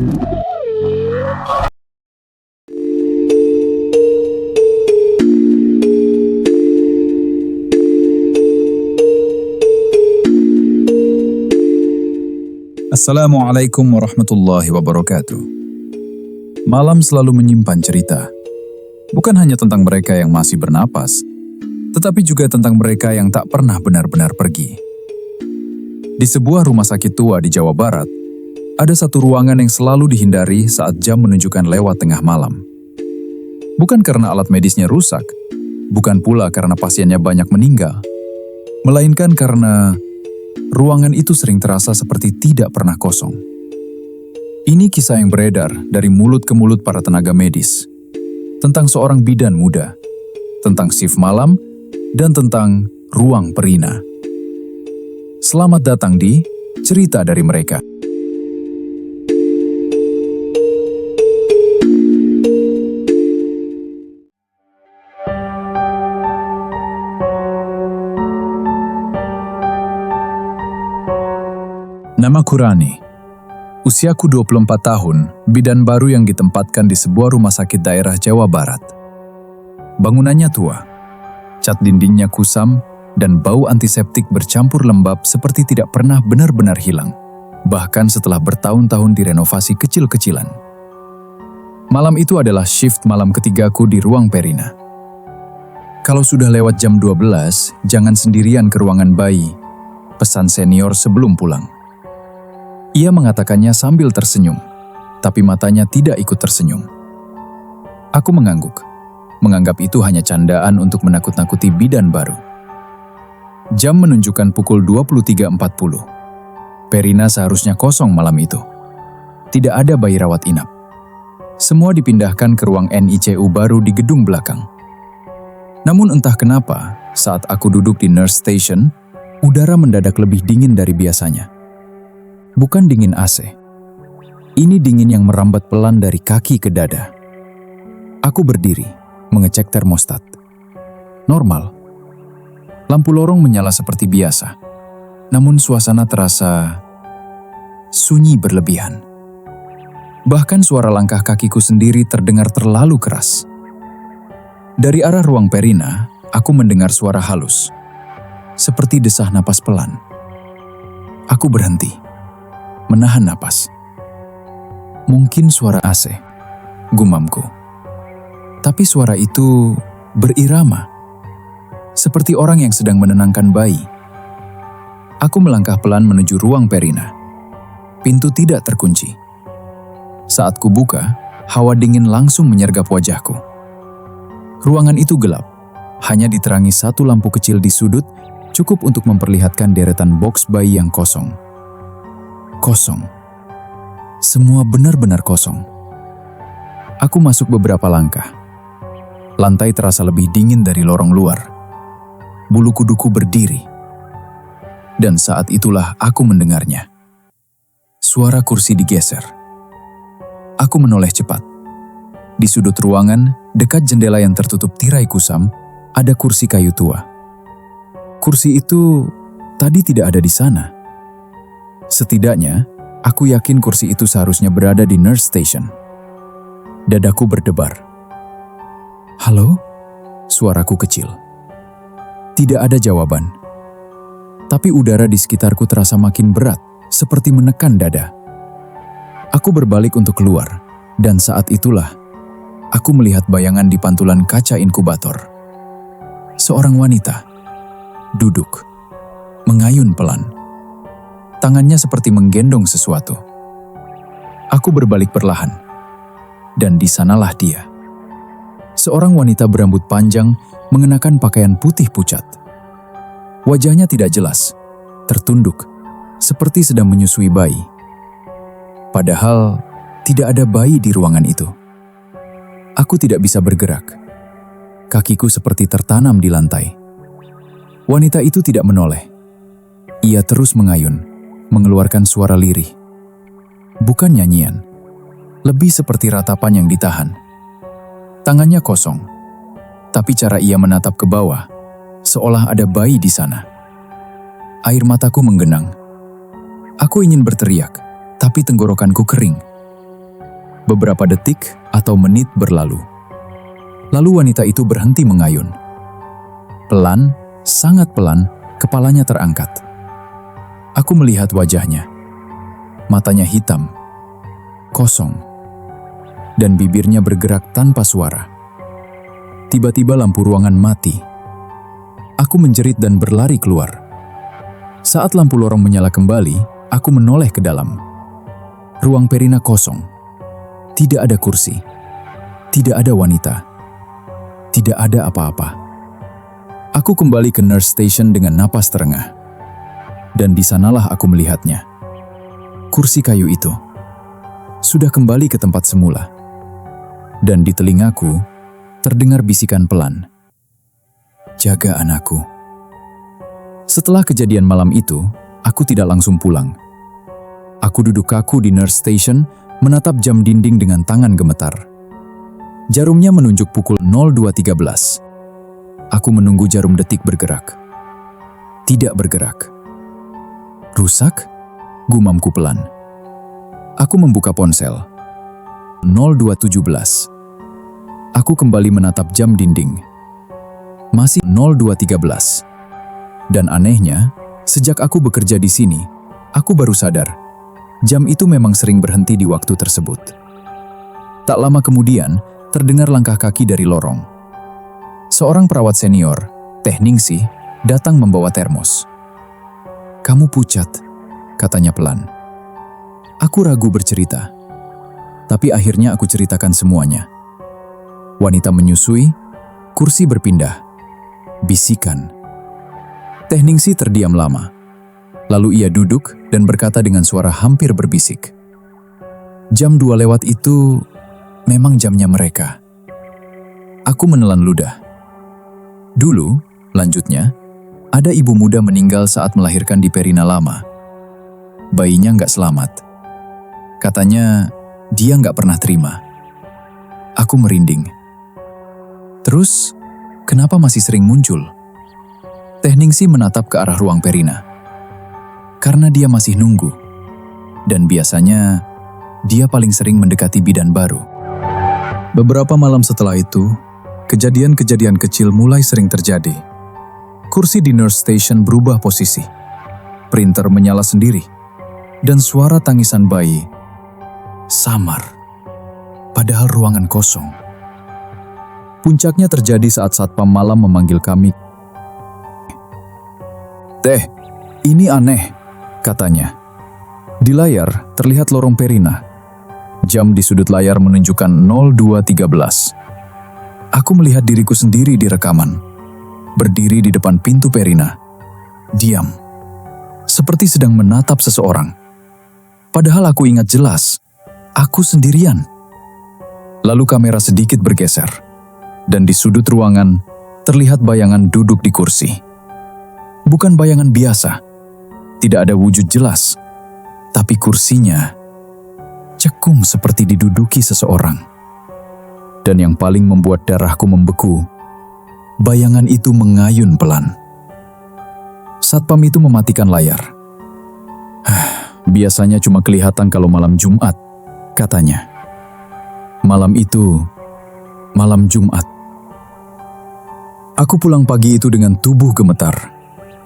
Assalamualaikum warahmatullahi wabarakatuh. Malam selalu menyimpan cerita. Bukan hanya tentang mereka yang masih bernapas, tetapi juga tentang mereka yang tak pernah benar-benar pergi. Di sebuah rumah sakit tua di Jawa Barat, ada satu ruangan yang selalu dihindari saat jam menunjukkan lewat tengah malam. Bukan karena alat medisnya rusak, bukan pula karena pasiennya banyak meninggal, melainkan karena ruangan itu sering terasa seperti tidak pernah kosong. Ini kisah yang beredar dari mulut ke mulut para tenaga medis, tentang seorang bidan muda, tentang shift malam, dan tentang ruang Perina. Selamat datang di Cerita dari Mereka. Namaku Rani. Usiaku 24 tahun, bidan baru yang ditempatkan di sebuah rumah sakit daerah Jawa Barat. Bangunannya tua, cat dindingnya kusam, dan bau antiseptik bercampur lembab seperti tidak pernah benar-benar hilang, bahkan setelah bertahun-tahun direnovasi kecil-kecilan. Malam itu adalah shift malam ketigaku di ruang Perina. Kalau sudah lewat jam 12, jangan sendirian ke ruangan bayi, pesan senior sebelum pulang. Ia mengatakannya sambil tersenyum, tapi matanya tidak ikut tersenyum. Aku mengangguk, menganggap itu hanya candaan untuk menakut-nakuti bidan baru. Jam menunjukkan pukul 23.40. Perina seharusnya kosong malam itu. Tidak ada bayi rawat inap. Semua dipindahkan ke ruang NICU baru di gedung belakang. Namun entah kenapa, saat aku duduk di nurse station, udara mendadak lebih dingin dari biasanya. Bukan dingin AC. Ini dingin yang merambat pelan dari kaki ke dada. Aku berdiri, mengecek termostat. Normal. Lampu lorong menyala seperti biasa. Namun suasana terasa sunyi berlebihan. Bahkan suara langkah kakiku sendiri terdengar terlalu keras. Dari arah ruang Perina, aku mendengar suara halus. Seperti desah napas pelan. Aku berhenti. Menahan napas. Mungkin suara AC, gumamku. Tapi suara itu berirama, seperti orang yang sedang menenangkan bayi. Aku melangkah pelan menuju ruang Perina. Pintu tidak terkunci. Saat kubuka, hawa dingin langsung menyergap wajahku. Ruangan itu gelap, hanya diterangi satu lampu kecil di sudut, cukup untuk memperlihatkan deretan boks bayi yang kosong. Kosong. Semua benar-benar kosong. Aku masuk beberapa langkah. Lantai terasa lebih dingin dari lorong luar. Bulu kuduku berdiri. Dan saat itulah aku mendengarnya. Suara kursi digeser. Aku menoleh cepat. Di sudut ruangan, dekat jendela yang tertutup tirai kusam, ada kursi kayu tua. Kursi itu tadi tidak ada di sana. Setidaknya, aku yakin kursi itu seharusnya berada di nurse station. Dadaku berdebar. Halo? Suaraku kecil. Tidak ada jawaban. Tapi udara di sekitarku terasa makin berat, seperti menekan dada. Aku berbalik untuk keluar, dan saat itulah, aku melihat bayangan di pantulan kaca inkubator. Seorang wanita, duduk, mengayun pelan. Tangannya seperti menggendong sesuatu. Aku berbalik perlahan. Dan di sanalah dia. Seorang wanita berambut panjang mengenakan pakaian putih pucat. Wajahnya tidak jelas, tertunduk, seperti sedang menyusui bayi. Padahal tidak ada bayi di ruangan itu. Aku tidak bisa bergerak. Kakiku seperti tertanam di lantai. Wanita itu tidak menoleh. Ia terus mengayun, mengeluarkan suara lirih. Bukan nyanyian, lebih seperti ratapan yang ditahan. Tangannya kosong, tapi cara ia menatap ke bawah, seolah ada bayi di sana. Air mataku menggenang. Aku ingin berteriak, tapi tenggorokanku kering. Beberapa detik atau menit berlalu. Lalu wanita itu berhenti mengayun. Pelan, sangat pelan, kepalanya terangkat. Aku melihat wajahnya. Matanya hitam, kosong, dan bibirnya bergerak tanpa suara. Tiba-tiba lampu ruangan mati. Aku menjerit dan berlari keluar. Saat lampu lorong menyala kembali, aku menoleh ke dalam. Ruang Perina kosong. Tidak ada kursi. Tidak ada wanita. Tidak ada apa-apa. Aku kembali ke nurse station dengan napas terengah. Dan di sanalah aku melihatnya. Kursi kayu itu sudah kembali ke tempat semula. Dan di telingaku terdengar bisikan pelan. Jaga anakku. Setelah kejadian malam itu, aku tidak langsung pulang. Aku duduk kaku di nurse station, menatap jam dinding dengan tangan gemetar. Jarumnya menunjuk pukul 02.13. Aku menunggu jarum detik bergerak. Tidak bergerak. Rusak? Gumamku pelan. Aku membuka ponsel. 02.17. Aku kembali menatap jam dinding. Masih 02.13. Dan anehnya, sejak aku bekerja di sini, aku baru sadar. Jam itu memang sering berhenti di waktu tersebut. Tak lama kemudian, terdengar langkah kaki dari lorong. Seorang perawat senior, Teh Ningsih, datang membawa termos. "Kamu pucat," katanya pelan. Aku ragu bercerita. Tapi akhirnya aku ceritakan semuanya. Wanita menyusui, kursi berpindah, bisikan. Teh Ningsih terdiam lama. Lalu ia duduk dan berkata dengan suara hampir berbisik. Jam 2 lewat itu memang jamnya mereka. Aku menelan ludah. Dulu, lanjutnya, ada ibu muda meninggal saat melahirkan di Perina lama. Bayinya nggak selamat. Katanya dia nggak pernah terima. Aku merinding. Terus, kenapa masih sering muncul? Teh Ningsih menatap ke arah ruang Perina. Karena dia masih nunggu. Dan biasanya, dia paling sering mendekati bidan baru. Beberapa malam setelah itu, kejadian-kejadian kecil mulai sering terjadi. Kursi di nurse station berubah posisi. Printer menyala sendiri. Dan suara tangisan bayi samar. Padahal ruangan kosong. Puncaknya terjadi saat satpam malam memanggil kami. "Teh, ini aneh," katanya. Di layar terlihat lorong Perina. Jam di sudut layar menunjukkan 02.13. Aku melihat diriku sendiri di rekaman. Berdiri di depan pintu Perina. Diam. Seperti sedang menatap seseorang. Padahal aku ingat jelas, aku sendirian. Lalu kamera sedikit bergeser. Dan di sudut ruangan terlihat bayangan duduk di kursi. Bukan bayangan biasa. Tidak ada wujud jelas, tapi kursinya cekung seperti diduduki seseorang. Dan yang paling membuat darahku membeku, bayangan itu mengayun pelan. Satpam itu mematikan layar. "Biasanya cuma kelihatan kalau malam Jumat," katanya. Malam itu, malam Jumat. Aku pulang pagi itu dengan tubuh gemetar.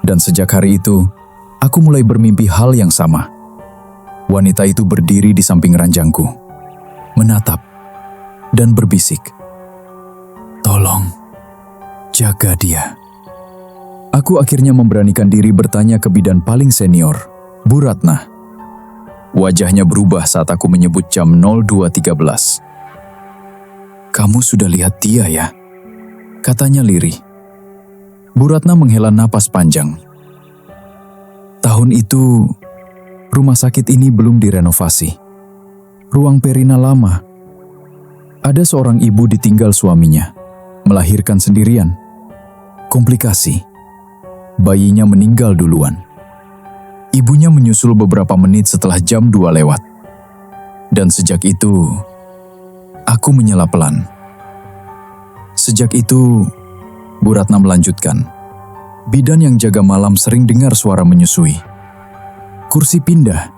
Dan sejak hari itu, aku mulai bermimpi hal yang sama. Wanita itu berdiri di samping ranjangku, menatap, dan berbisik, "Tolong, jaga dia." Aku akhirnya memberanikan diri bertanya ke bidan paling senior, Bu Ratna. Wajahnya berubah saat aku menyebut jam 02.13. "Kamu sudah lihat dia ya?" katanya lirih. Bu Ratna menghela napas panjang. Tahun itu, rumah sakit ini belum direnovasi. Ruang Perina lama. Ada seorang ibu ditinggal suaminya, melahirkan sendirian. Komplikasi. Bayinya meninggal duluan. Ibunya menyusul beberapa menit setelah jam 2 lewat. Dan sejak itu, aku menyela pelan. Sejak itu, Bu Ratna melanjutkan, bidan yang jaga malam sering dengar suara menyusui. Kursi pindah.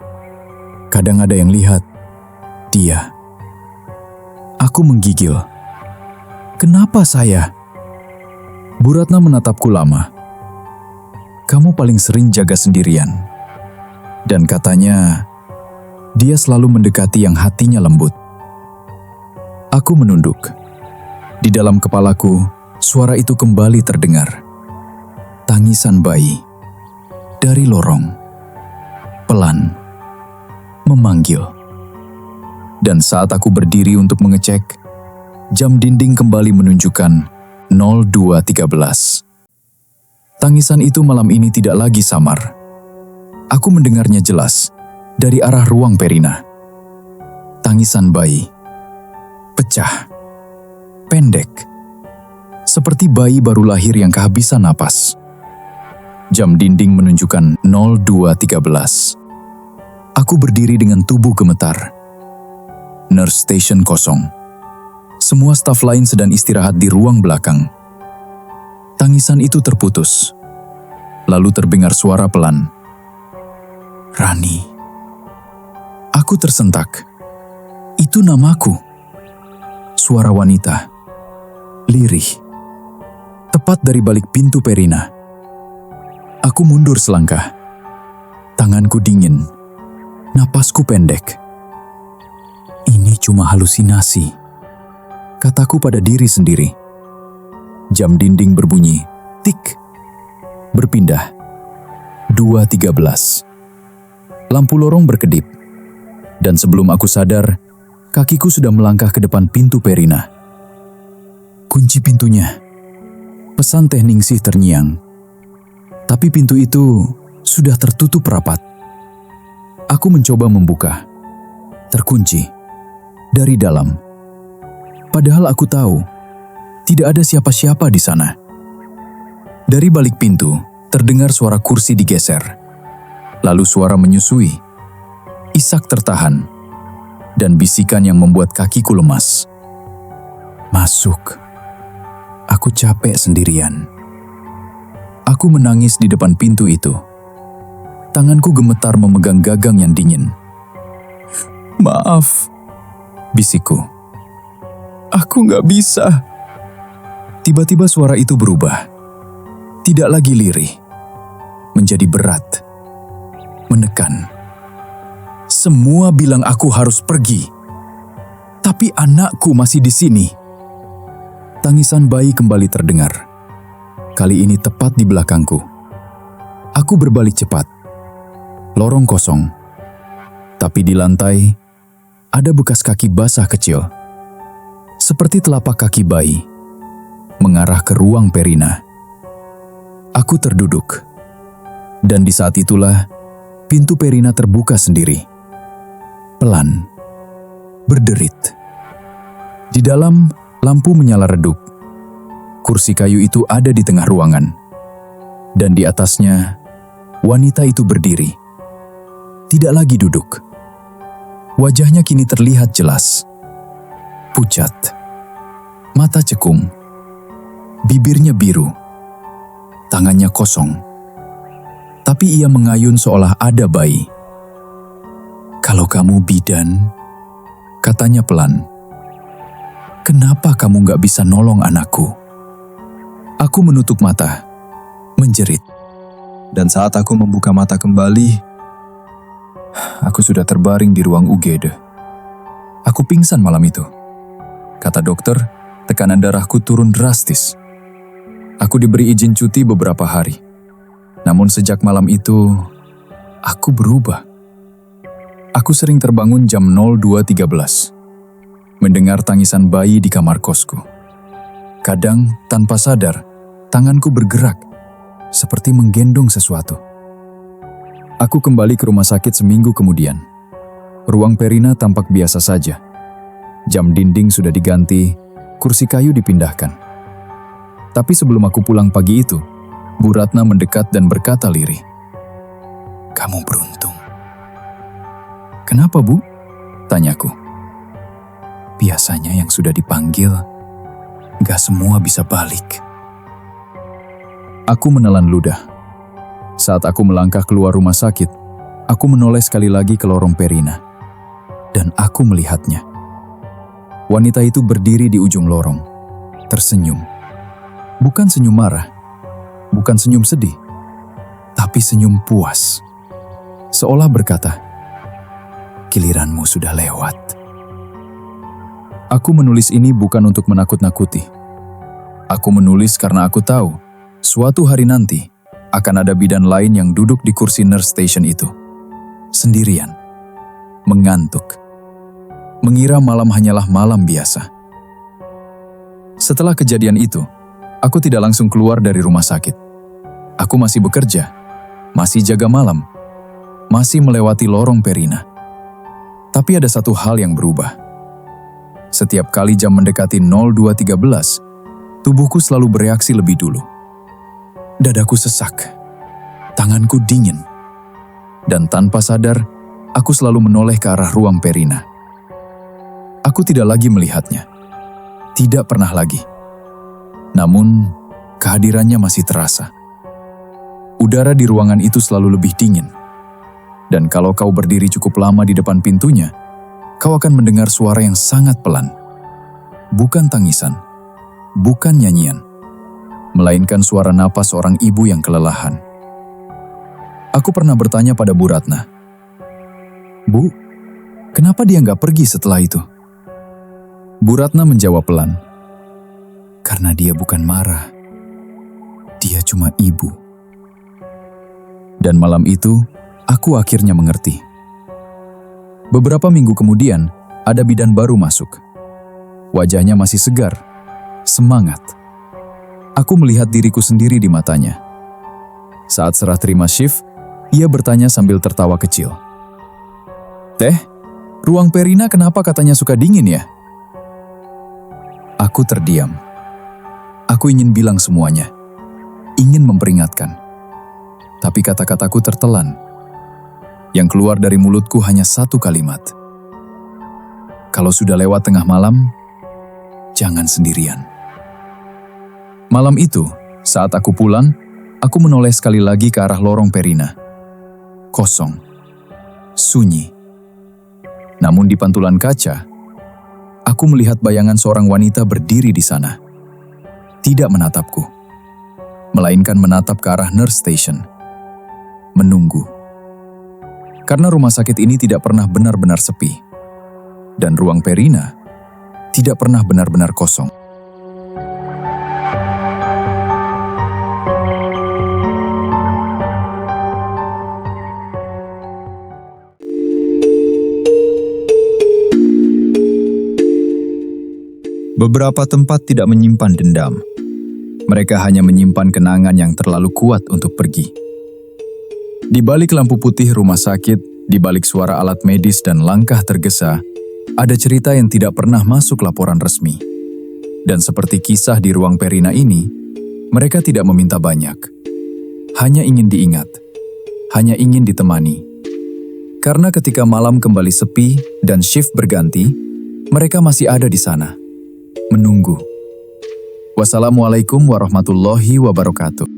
Kadang ada yang lihat dia. Aku menggigil. Kenapa saya? Bu Ratna menatapku lama. Kamu paling sering jaga sendirian. Dan katanya, dia selalu mendekati yang hatinya lembut. Aku menunduk. Di dalam kepalaku, suara itu kembali terdengar. Tangisan bayi. Dari lorong. Pelan. Memanggil. Dan saat aku berdiri untuk mengecek, jam dinding kembali menunjukkan 02.13. Tangisan itu malam ini tidak lagi samar. Aku mendengarnya jelas dari arah ruang Perina. Tangisan bayi. Pecah. Pendek. Seperti bayi baru lahir yang kehabisan napas. Jam dinding menunjukkan 02.13. Aku berdiri dengan tubuh gemetar. Nurse station kosong. Semua staf lain sedang istirahat di ruang belakang. Tangisan itu terputus. Lalu terdengar suara pelan. Rani. Aku tersentak. Itu namaku. Suara wanita. Lirih. Tepat dari balik pintu Perina. Aku mundur selangkah. Tanganku dingin. Napasku pendek. Ini cuma halusinasi, kataku pada diri sendiri. Jam dinding berbunyi, tik. Berpindah. 2.13. Lampu lorong berkedip. Dan sebelum aku sadar, kakiku sudah melangkah ke depan pintu Perina. Kunci pintunya. Pesan Teh Ningsih terngiang. Tapi pintu itu sudah tertutup rapat. Aku mencoba membuka. Terkunci. Dari dalam. Padahal aku tahu, tidak ada siapa-siapa di sana. Dari balik pintu, terdengar suara kursi digeser. Lalu suara menyusui. Isak tertahan. Dan bisikan yang membuat kakiku lemas. Masuk. Aku capek sendirian. Aku menangis di depan pintu itu. Tanganku gemetar memegang gagang yang dingin. Maaf, bisikku. Aku gak bisa. Tiba-tiba suara itu berubah. Tidak lagi lirih. Menjadi berat. Menekan. Semua bilang aku harus pergi. Tapi anakku masih di sini. Tangisan bayi kembali terdengar. Kali ini tepat di belakangku. Aku berbalik cepat. Lorong kosong. Tapi di lantai, ada bekas kaki basah kecil. Seperti telapak kaki bayi. Mengarah ke ruang Perina. Aku terduduk. Dan di saat itulah, pintu Perina terbuka sendiri. Pelan. Berderit. Di dalam, lampu menyala redup. Kursi kayu itu ada di tengah ruangan. Dan di atasnya, wanita itu berdiri. Tidak lagi duduk. Wajahnya kini terlihat jelas. Pucat. Mata cekung. Bibirnya biru. Tangannya kosong. Tapi ia mengayun seolah ada bayi. Kalau kamu bidan, katanya pelan. Kenapa kamu gak bisa nolong anakku? Aku menutup mata, menjerit. Dan saat aku membuka mata kembali, aku sudah terbaring di ruang UGD. Aku pingsan malam itu. Kata dokter, tekanan darahku turun drastis. Aku diberi izin cuti beberapa hari. Namun sejak malam itu, aku berubah. Aku sering terbangun jam 02.13. Mendengar tangisan bayi di kamar kosku. Kadang, tanpa sadar, tanganku bergerak, seperti menggendong sesuatu. Aku kembali ke rumah sakit seminggu kemudian. Ruang Perina tampak biasa saja. Jam dinding sudah diganti, kursi kayu dipindahkan. Tapi sebelum aku pulang pagi itu, Bu Ratna mendekat dan berkata lirih, "Kamu beruntung." "Kenapa, Bu?" tanyaku. "Biasanya yang sudah dipanggil, gak semua bisa balik." Aku menelan ludah. Saat aku melangkah keluar rumah sakit, aku menoleh sekali lagi ke lorong Perina. Dan aku melihatnya. Wanita itu berdiri di ujung lorong, tersenyum. Bukan senyum marah, bukan senyum sedih, tapi senyum puas. Seolah berkata, "Giliranmu sudah lewat." Aku menulis ini bukan untuk menakut-nakuti. Aku menulis karena aku tahu, suatu hari nanti akan ada bidan lain yang duduk di kursi nurse station itu. Sendirian, mengantuk, mengira malam hanyalah malam biasa. Setelah kejadian itu, aku tidak langsung keluar dari rumah sakit. Aku masih bekerja, masih jaga malam, masih melewati lorong Perina. Tapi ada satu hal yang berubah. Setiap kali jam mendekati 02.13, tubuhku selalu bereaksi lebih dulu. Dadaku sesak, tanganku dingin, dan tanpa sadar, aku selalu menoleh ke arah ruang Perina. Aku tidak lagi melihatnya. Tidak pernah lagi. Namun, kehadirannya masih terasa. Udara di ruangan itu selalu lebih dingin. Dan kalau kau berdiri cukup lama di depan pintunya, kau akan mendengar suara yang sangat pelan. Bukan tangisan, bukan nyanyian, melainkan suara napas seorang ibu yang kelelahan. Aku pernah bertanya pada Bu Ratna, "Bu, kenapa dia nggak pergi setelah itu?" Bu Ratna menjawab pelan, "Karena dia bukan marah. Dia cuma ibu." Dan malam itu, aku akhirnya mengerti. Beberapa minggu kemudian, ada bidan baru masuk. Wajahnya masih segar, semangat. Aku melihat diriku sendiri di matanya. Saat serah terima shift, ia bertanya sambil tertawa kecil, "Teh, ruang Perina kenapa katanya suka dingin ya?" Aku terdiam. Aku ingin bilang semuanya, ingin memperingatkan. Tapi kata-kataku tertelan. Yang keluar dari mulutku hanya satu kalimat. Kalau sudah lewat tengah malam, jangan sendirian. Malam itu, saat aku pulang, aku menoleh sekali lagi ke arah lorong Perina. Kosong. Sunyi. Namun di pantulan kaca, aku melihat bayangan seorang wanita berdiri di sana. Tidak menatapku, melainkan menatap ke arah nurse station. Menunggu. Karena rumah sakit ini tidak pernah benar-benar sepi. Dan ruang Perina tidak pernah benar-benar kosong. Beberapa tempat tidak menyimpan dendam. Mereka hanya menyimpan kenangan yang terlalu kuat untuk pergi. Di balik lampu putih rumah sakit, di balik suara alat medis dan langkah tergesa, ada cerita yang tidak pernah masuk laporan resmi. Dan seperti kisah di ruang Perina ini, mereka tidak meminta banyak. Hanya ingin diingat, hanya ingin ditemani. Karena ketika malam kembali sepi dan shift berganti, mereka masih ada di sana. Menunggu. Wassalamualaikum warahmatullahi wabarakatuh.